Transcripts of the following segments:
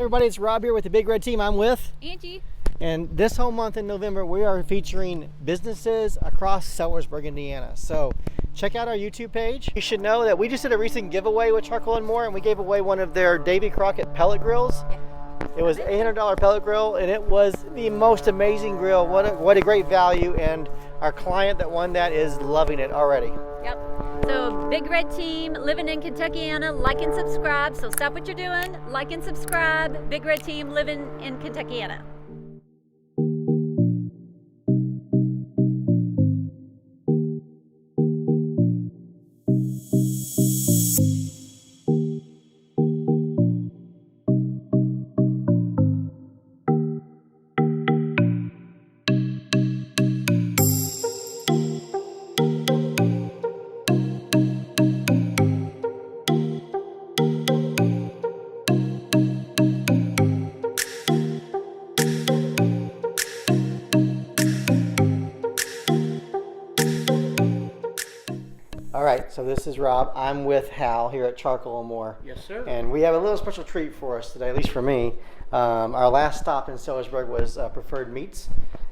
everybody, it's Rob here with the Big Red Team. I'm with Angie. And this whole month in November, we are featuring businesses across Sellersburg, Indiana. So check out our YouTube page. You should know that we just did a recent giveaway with Charcoal and More, and we gave away one of their Davy Crockett pellet grills. It was an $800 pellet grill, and it was the most amazing grill. What a great value, and our client that won that is loving it already. Yep. So Big Red Team, living in Kentuckiana, like and subscribe. So stop what you're doing, like and subscribe. Big Red Team, living in Kentuckiana. All right, so this is Rob. I'm with Hal here at Charcoal and More. Yes, sir. And we have a little special treat for us today, at least for me. Our last stop in Sellersburg was Preferred Meats,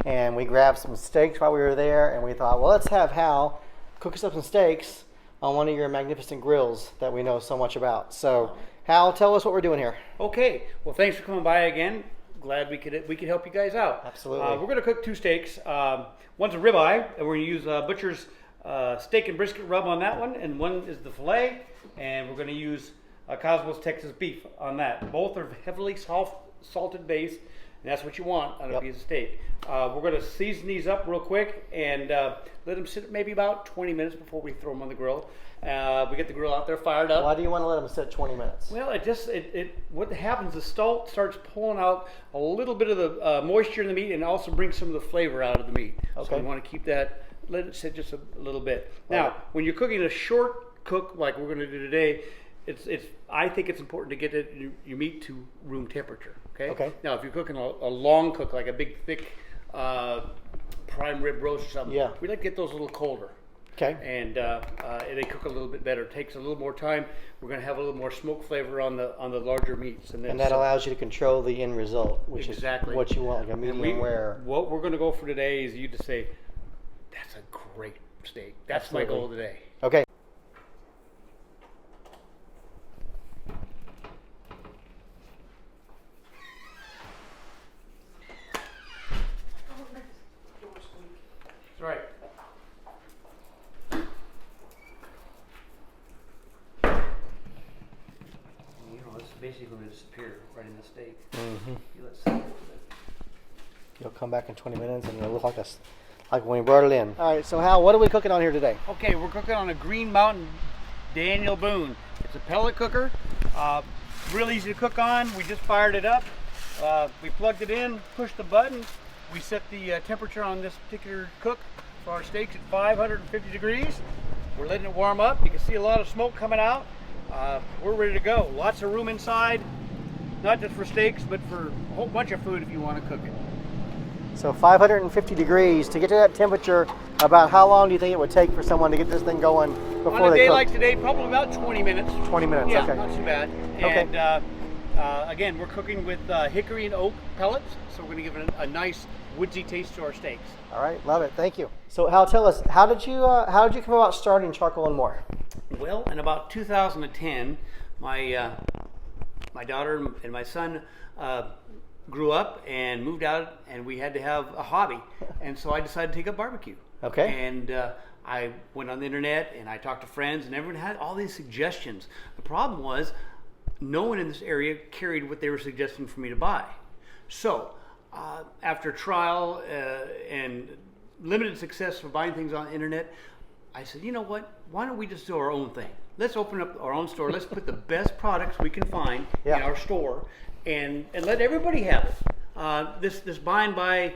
and we grabbed some steaks while we were there, and we thought, well, let's have Hal cook us up some steaks on one of your magnificent grills that we know so much about. So, Hal, tell us what we're doing here. Okay. Well, thanks for coming by again. Glad we could help you guys out. Absolutely. We're going to cook two steaks. One's a ribeye, and we're going to use butcher's steak and brisket rub on that one, and one is the filet, and we're going to use Cosmos Texas beef on that. Both are heavily salted base, and that's what you want on a piece of steak. We're going to season these up real quick and let them sit maybe about 20 minutes before we throw them on the grill. We get the grill out there fired up. Why do you want to let them sit 20 minutes? Well, what happens is salt starts pulling out a little bit of the moisture in the meat and also brings some of the flavor out of the meat. Okay. So we want to keep that, let it sit just a little bit. Now, when you're cooking a short cook like we're going to do today, I think it's important to get your meat to room temperature. Okay. Now, if you're cooking a long cook like a big thick prime rib roast or something, we like to get those a little colder. Okay. And they cook a little bit better. It takes a little more time. We're going to have a little more smoke flavor on the larger meats, and that allows you to control the end result, which is what you want, like a medium rare. What we're going to go for today is you to say, "That's a great steak." That's Absolutely. my goal today. Okay. That's right. This is basically going to disappear right in the steak. Mm-hmm. You let it sit a little bit. You'll come back in 20 minutes and it'll look like when we brought it in. All right, so Hal, what are we cooking on here today? Okay, we're cooking on a Green Mountain Daniel Boone. It's a pellet cooker. Real easy to cook on. We just fired it up. We plugged it in, pushed the button. We set the temperature on this particular cook for our steaks at 550 degrees. We're letting it warm up. You can see a lot of smoke coming out. We're ready to go. Lots of room inside, not just for steaks, but for a whole bunch of food if you want to cook it. So 550 degrees. To get to that temperature, about how long do you think it would take for someone to get this thing going before they cook? On a day like today, probably about 20 minutes. 20 minutes, yeah, okay. Not too bad. Okay. And again, we're cooking with hickory and oak pellets, so we're going to give it a nice woodsy taste to our steaks. All right, love it. Thank you. So Hal, tell us, how did you come about starting Charcoal and More? Well, in about 2010, my daughter and my son grew up and moved out, and we had to have a hobby, and so I decided to take up barbecue. Okay. And I went on the internet and I talked to friends, and everyone had all these suggestions. The problem was no one in this area carried what they were suggesting for me to buy. So after trial and limited success for buying things on the internet, I said, you know what? Why don't we just do our own thing? Let's open up our own store. Let's put the best products we can find in our store, and let everybody have it. This buying by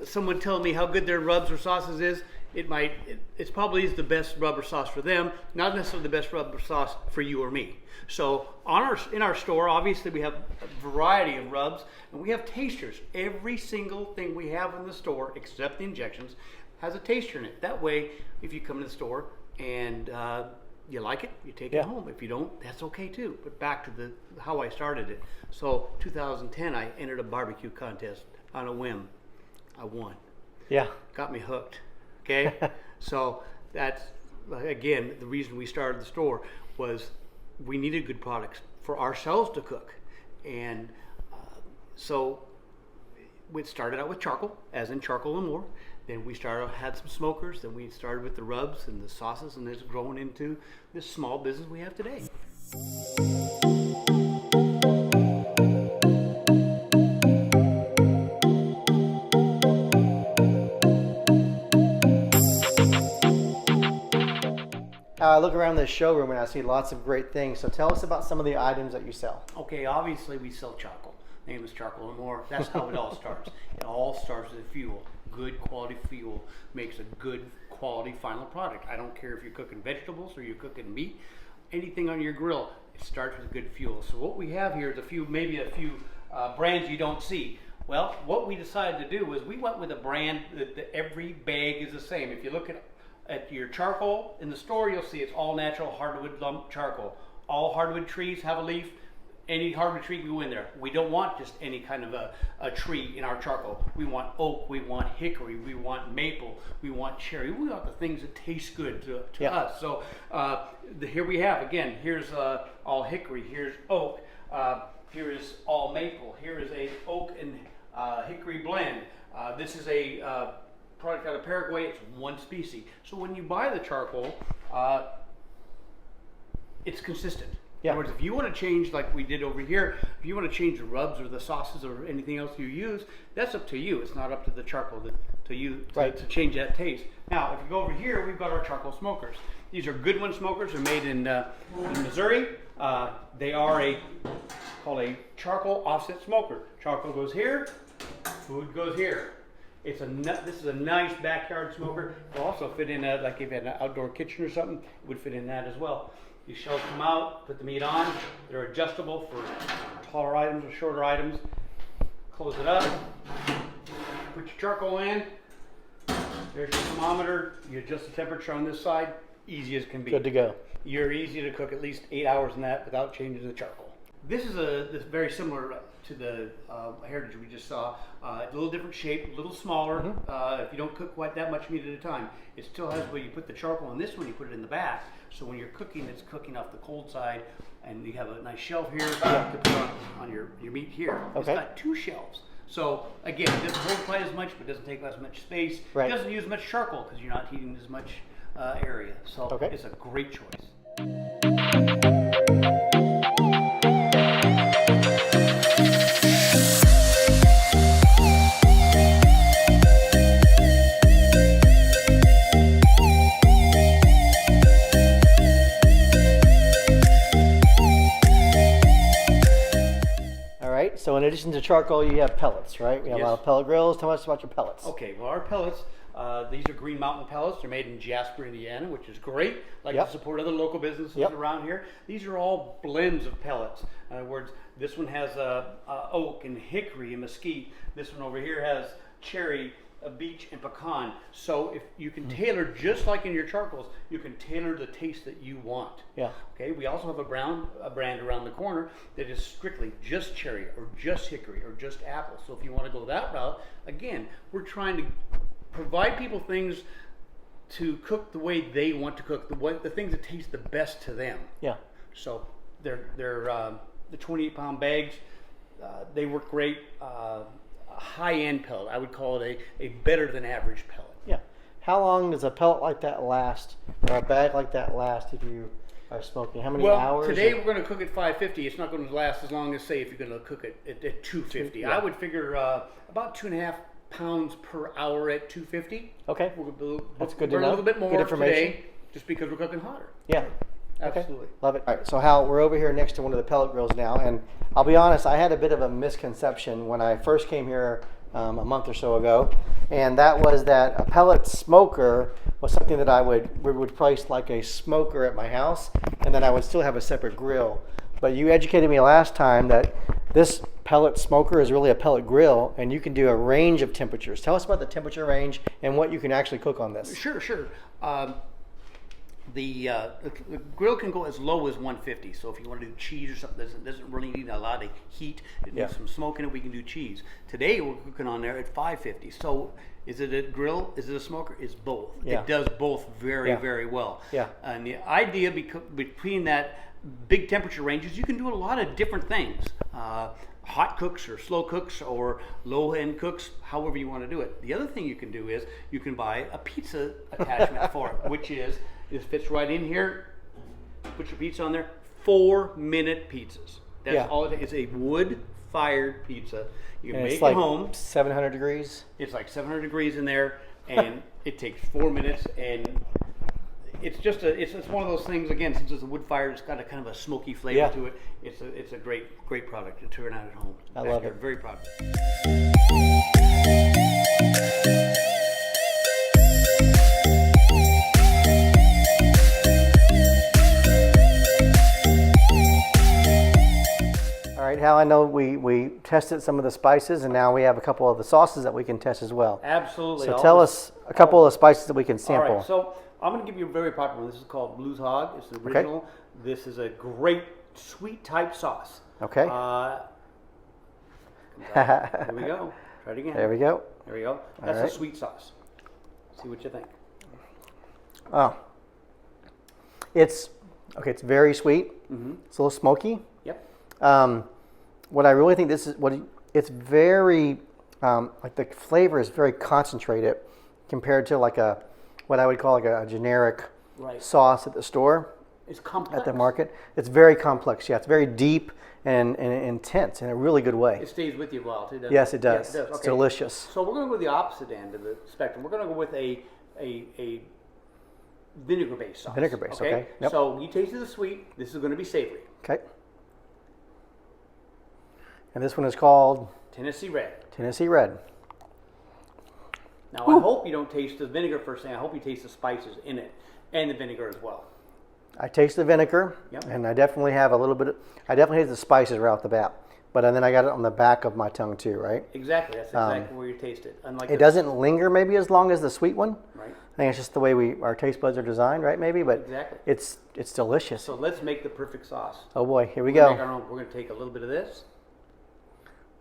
someone telling me how good their rubs or sauces is, it probably is the best rub or sauce for them, not necessarily the best rub or sauce for you or me. So in our store, obviously we have a variety of rubs, and we have tasters. Every single thing we have in the store, except the injections, has a taster in it. That way, if you come to the store and you like it, you take Yeah. it home. If you don't, that's okay too. But back to how I started it. So 2010, I entered a barbecue contest on a whim. I won. Yeah. Got me hooked. Okay. So that's, again, the reason we started the store was we needed good products for ourselves to cook. And so we started out with charcoal, as in charcoal and more. Then we had some smokers. Then we started with the rubs and the sauces, and it's grown into this small business we have today. I look around this showroom and I see lots of great things. So tell us about some of the items that you sell. Okay, obviously we sell charcoal. Name is Charcoal and More. That's how it all starts. It all starts with fuel. Good quality fuel makes a good quality final product. I don't care if you're cooking vegetables or you're cooking meat, anything on your grill, it starts with good fuel. So what we have here is maybe a few brands you don't see. Well, what we decided to do was we went with a brand that every bag is the same. If you look at your charcoal in the store, you'll see it's all natural hardwood lump charcoal. All hardwood trees have a leaf. Any hardwood tree can go in there. We don't want just any kind of a tree in our charcoal. We want oak, we want hickory, we want maple, we want cherry. We want the things that taste good to us. So here we have, again, here's all hickory, here's oak, here is all maple, here is a oak and hickory blend. This is a product out of Paraguay. It's one species. So when you buy the charcoal, it's consistent. Yeah. In other words, if you want to change, like we did over here, if you want to change the rubs or the sauces or anything else you use, that's up to you. It's not up to the charcoal to change that taste. Now, if you go over here, we've got our charcoal smokers. These are Goodwin smokers. They're made in Missouri. They are called a charcoal offset smoker. Charcoal goes here, food goes here. This is a nice backyard smoker. It'll also fit in like if you had an outdoor kitchen or something, it would fit in that as well. These shelves come out, put the meat on. They're adjustable for taller items or shorter items. Close it up. Put your charcoal in. There's your thermometer. You adjust the temperature on this side. Easy as can be. Good to go. You're easy to cook at least 8 hours in that without changing the charcoal. This is very similar to the Heritage we just saw. A little different shape, a little smaller. Mm-hmm. If you don't cook quite that much meat at a time, it still has where you put the charcoal. And this one, you put it in the back. So when you're cooking, it's cooking off the cold side, and you have a nice shelf here to put on your meat here. Okay. It's got 2 shelves. So again, it doesn't hold quite as much, but doesn't take as much space. Right. It doesn't use much charcoal because you're not heating as much area. So it's a great choice. So in addition to charcoal, you have pellets, right? We have a lot of pellet grills. Tell us about your pellets. Okay, well our pellets, these are Green Mountain pellets. They're made in Jasper, Indiana, which is great. Like to support other local businesses around here. These are all blends of pellets. In other words, this one has oak and hickory and mesquite. This one over here has cherry, beech, and pecan. So if you can tailor, just like in your charcoals, you can tailor the taste that you want. Yeah. Okay. We also have a brand around the corner that is strictly just cherry or just hickory or just apple. So if you want to go that route, again, we're trying to provide people things to cook the way they want to cook, the things that taste the best to them. Yeah. So they're the 28-pound bags. They work great. High-end pellet. I would call it a better than average pellet. Yeah. How long does a pellet like that last, or a bag like that last if you are smoking? How many hours? Today we're going to cook at 550. It's not going to last as long as, say, if you're going to cook it at 250. Yeah. I would figure about 2.5 pounds per hour at 250. Okay. That's good to burn know. A little bit more good information today, just because we're cooking hotter. Yeah. Absolutely. Okay. Love it. All right, so Hal, we're over here next to one of the pellet grills now, and I'll be honest, I had a bit of a misconception when I first came here a month or so ago, and that was that a pellet smoker was something that I would place like a smoker at my house, and then I would still have a separate grill. But you educated me last time that this pellet smoker is really a pellet grill, and you can do a range of temperatures. Tell us about the temperature range and what you can actually cook on this. Sure. the grill can go as low as 150. So if you want to do cheese or something that doesn't really need a lot of heat, it needs some smoke in it, we can do cheese. Today we're cooking on there at 550. So is it a grill? Is it a smoker? It's both. Yeah. It does both very, very well. Yeah. And the idea between that big temperature ranges, you can do a lot of different things. Hot cooks or slow cooks or low-end cooks, however you want to do it. The other thing you can do is you can buy a pizza attachment for it, which is, it fits right in here. Put your pizza on there. 4-minute pizzas. That's all it is. It's a wood-fired pizza. You can make it home. 700 degrees. It's like 700 degrees in there, and it takes 4 minutes. And it's just it's one of those things. Again, since it's a wood fire, it's got a kind of a smoky flavor to it. It's a great product to turn out at home. I love it. Very proud of it. All right, Hal, I know we tested some of the spices, and now we have a couple of the sauces that we can test as well. Absolutely. So tell us a couple of the spices that we can sample. All right, so I'm going to give you a very popular one. This is called Blues Hog. It's the original. Okay. This is a great sweet type sauce. Okay. Here we go. Try it again. There we go. There we go. That's a sweet sauce. See what you think. Oh. It's very sweet. Mm-hmm. It's a little smoky. Yep. What I really think it's very, like the flavor is very concentrated compared to like what I would call like a generic sauce at the store. It's complex. At the market. It's very complex, yeah. It's very deep and intense in a really good way. It stays with you a while too, doesn't it? Yes, it does. Yeah, it does. It's Okay. delicious. So we're going to go the opposite end of the spectrum. We're going to go with a vinegar-based sauce. Vinegar-based, okay. Yep. So you tasted the sweet. This is going to be savory. Okay. And this one is called? Tennessee Red. Tennessee Red. Now, I hope you don't taste the vinegar first thing. I hope you taste the spices in it and the vinegar as well. I taste the vinegar, and I definitely have a little bit I definitely taste the spices right off the bat. But then I got it on the back of my tongue too, right? Exactly. That's exactly where you taste it. Unlike it doesn't linger maybe as long as the sweet one. Right. I think it's just the way our taste buds are designed, right? Maybe, but exactly. It's delicious. So let's make the perfect sauce. Oh boy, here we We're go. going to take a little bit of this.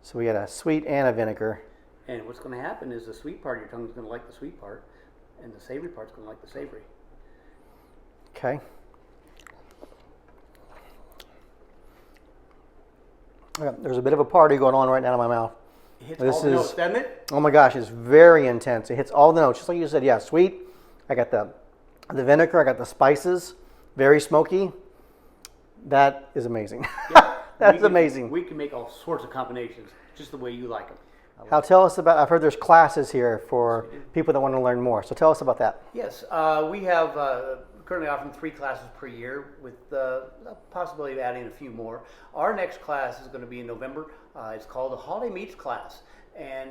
So we got a sweet and a vinegar. And what's going to happen is the sweet part of your tongue is going to like the sweet part, and the savory part's going to like the savory. Okay. Okay, there's a bit of a party going on right now in my mouth. It hits all the notes, doesn't it? Oh my gosh, it's very intense. It hits all the notes, just like you said. Yeah, sweet. I got the vinegar. I got the spices. Very smoky. That is amazing. Yeah, That's amazing. We can make all sorts of combinations, just the way you like them. Hal, tell us about. I've heard there's classes here for people that want to learn more. So tell us about that. Yes, we have currently offering 3 classes per year with the possibility of adding a few more. Our next class is going to be in November. It's called the Holiday Meats class. And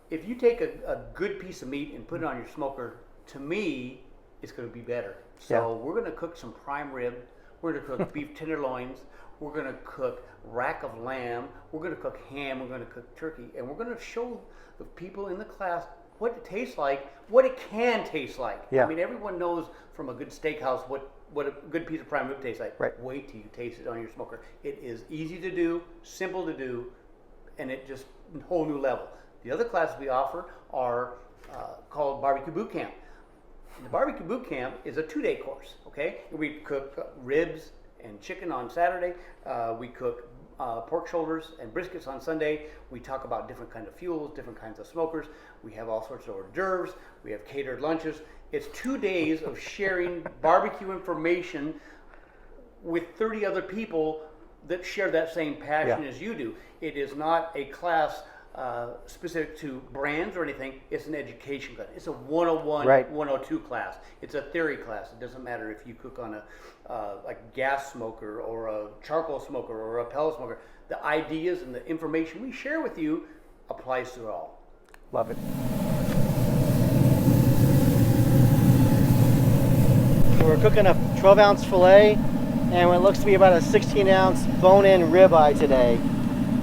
if you take a good piece of meat and put it on your smoker, to me, it's going to be better. So we're going to cook some prime rib. We're going to cook beef tenderloins. We're going to cook rack of lamb. We're going to cook ham. We're going to cook turkey. And we're going to show the people in the class what it tastes like, what it can taste like. Yeah. I mean, everyone knows from a good steakhouse what a good piece of prime rib tastes like. Right. Wait till you taste it on your smoker. It is easy to do, simple to do, and it just a whole new level. The other classes we offer are called Barbecue Boot Camp. The Barbecue Boot Camp is a 2-day course, okay? We cook ribs and chicken on Saturday. We cook pork shoulders and briskets on Sunday. We talk about different kinds of fuels, different kinds of smokers. We have all sorts of hors d'oeuvres. We have catered lunches. It's 2 days of sharing barbecue information with 30 other people that share that same passion as you do. It is not a class specific to brands or anything. It's an education class. It's a 101, 102 class. It's a theory class. It doesn't matter if you cook on a gas smoker or a charcoal smoker or a pellet smoker. The ideas and the information we share with you applies to it all. Love it. So we're cooking a 12-ounce filet and what looks to be about a 16-ounce bone-in ribeye today.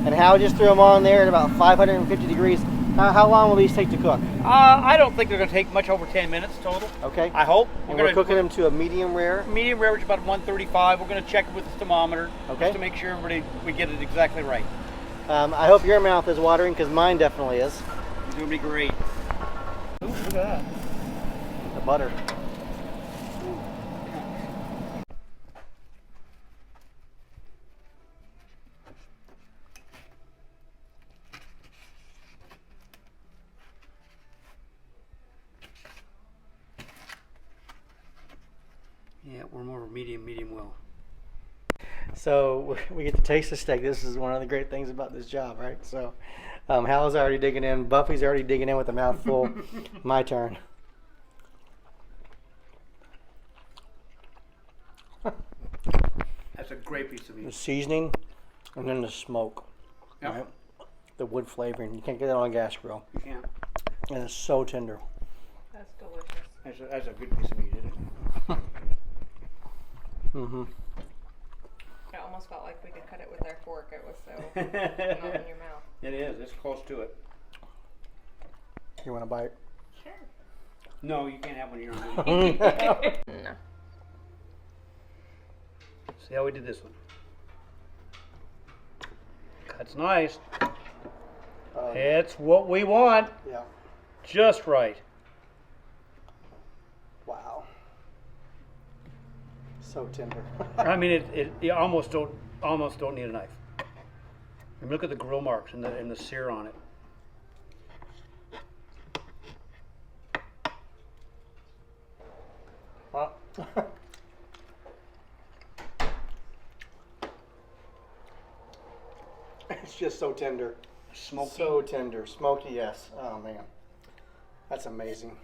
And Hal just threw them on there at about 550 degrees. How long will these take to cook? I don't think they're going to take much over 10 minutes total. Okay. I hope. And we're cooking them to a medium rare. Medium rare, which is about 135. We're going to check it with the thermometer. Okay. Just to make sure we get it exactly right. I hope your mouth is watering because mine definitely is. It's going to be great. Ooh, look at that. The butter. Yeah, we're more medium well. So we get to taste the steak. This is one of the great things about this job, right? So Hal's already digging in. Buffy's already digging in with a mouthful. My turn. That's a great piece of The meat. seasoning and then the smoke. Yep. Right? The wood flavoring. You can't get that on a gas grill. You can't. And it's so tender. That's delicious. That's a good piece of meat, isn't it? Mm-hmm. It almost felt like we could cut it with our fork. It was so melt in your mouth. It is. It's close to it. You want a bite? Sure. No, you can't have one of your own. No. See how we did this one. That's nice. It's what we want. Yeah. Just right. Wow. So tender. I mean, you almost don't need a knife. I mean, look at the grill marks and the sear on it. Well, it's just so tender. Smoky. So tender. Smoky, yes. Oh, man. That's amazing.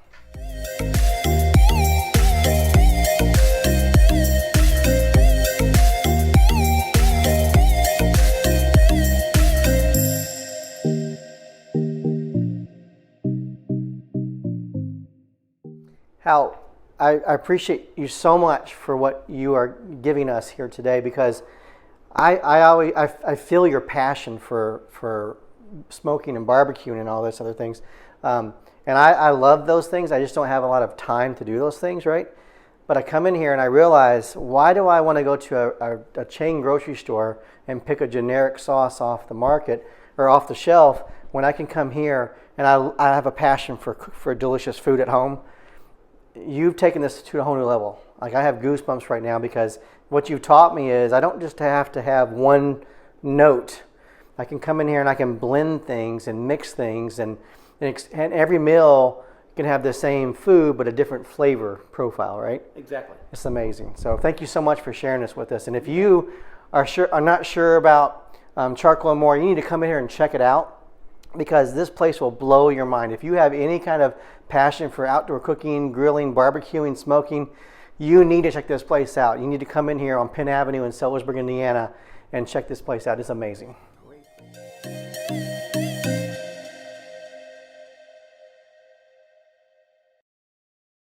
Hal, I appreciate you so much for what you are giving us here today because I feel your passion for smoking and barbecuing and all those other things. And I love those things. I just don't have a lot of time to do those things, right? But I come in here and I realize, why do I want to go to a chain grocery store and pick a generic sauce off the market or off the shelf when I can come here and I have a passion for delicious food at home? You've taken this to a whole new level. Like, I have goosebumps right now because what you've taught me is I don't just have to have one note. I can come in here and I can blend things and mix things, and every meal can have the same food but a different flavor profile, right? Exactly. It's amazing. So thank you so much for sharing this with us. And if you are not sure about Charcoal and More, you need to come in here and check it out, because this place will blow your mind. If you have any kind of passion for outdoor cooking, grilling, barbecuing, smoking, you need to check this place out. You need to come in here on Penn Avenue in Sellersburg, Indiana, and check this place out. It's amazing.